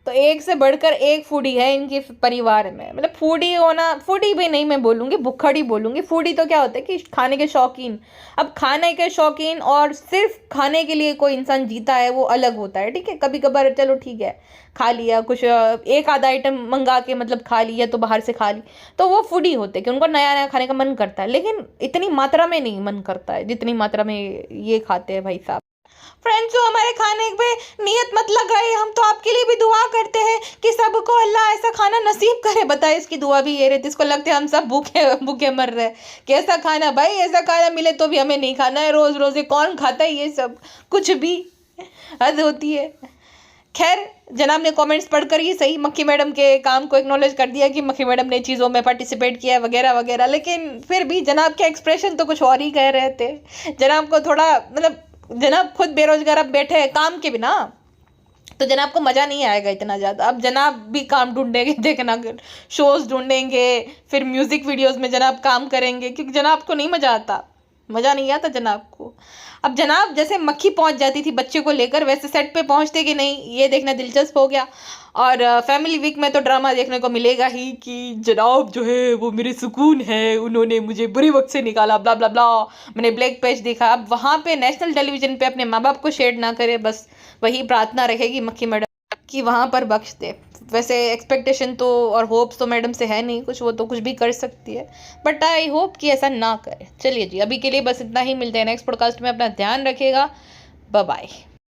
[SPEAKER 1] तो एक से बढ़कर एक फूडी है इनके परिवार में। मतलब फूडी होना, फूडी भी नहीं मैं बोलूँगी, भुक्खड़ ही बोलूँगी। फूडी तो क्या होता है कि खाने के शौकीन। अब खाने के शौकीन और सिर्फ खाने के लिए कोई इंसान जीता है वो अलग होता है, ठीक है। कभी कभार चलो ठीक है, खा लिया कुछ, एक आधा आइटम मंगा के मतलब खा लिया, तो बाहर से खा ली, तो वो फूडी होते हैं कि उनको नया नया खाने का मन करता है। लेकिन इतनी मात्रा में नहीं मन करता है जितनी मात्रा में ये खाते हैं भाई साहब। फ्रेंड्स, जो हमारे खाने पे नियत मत लगाए, हम तो आपके लिए भी दुआ करते हैं कि सबको अल्लाह ऐसा खाना नसीब करे। बताए, इसकी दुआ भी ये रहती, इसको लगता है हम सब भूखे भूखे मर रहे हैं। कैसा खाना भाई, ऐसा खाना मिले तो भी हमें नहीं खाना है रोज रोज। ये कौन खाता है ये सब, कुछ भी हद होती है। खैर, जनाब ने कमेंट्स पढ़कर ही सही मक्खी मैडम के काम को एक्नॉलेज कर दिया कि मक्खी मैडम ने चीज़ों में पार्टिसिपेट किया है वगैरह वगैरह, लेकिन फिर भी जनाब के एक्सप्रेशन तो कुछ और ही कह रहे थे। जनाब को थोड़ा मतलब, जनाब खुद बेरोजगार अब बैठे हैं काम के बिना, तो जनाब को मज़ा नहीं आएगा इतना ज़्यादा। अब जनाब भी काम ढूंढेंगे, देखना, शोज़ ढूंढेंगे, फिर म्यूज़िक वीडियोस में जनाब काम करेंगे, क्योंकि जनाब को नहीं मज़ा नहीं आता जनाब को। अब जनाब जैसे मक्खी पहुंच जाती थी बच्चे को लेकर, वैसे सेट पे पहुंचते कि नहीं, ये देखना दिलचस्प हो गया। और फैमिली वीक में तो ड्रामा देखने को मिलेगा ही कि जनाब जो है वो मेरे सुकून है, उन्होंने मुझे बुरे वक्त से निकाला, ब्ला ब्ला ब्ला, मैंने ब्लैक पेज देखा। अब वहाँ पे नेशनल टेलीविज़न पे अपने माँ बाप को शेड ना करे, बस वही प्रार्थना रहेगी मक्खी मैडम कि वहाँ पर बख्श दे। वैसे एक्सपेक्टेशन तो और होप्स तो मैडम से है नहीं कुछ, वो तो कुछ भी कर सकती है, बट आई होप कि ऐसा ना करे। चलिए जी, अभी के लिए बस इतना ही, मिलते हैं नेक्स्ट पॉडकास्ट में। अपना ध्यान रखिएगा, बाय बाय।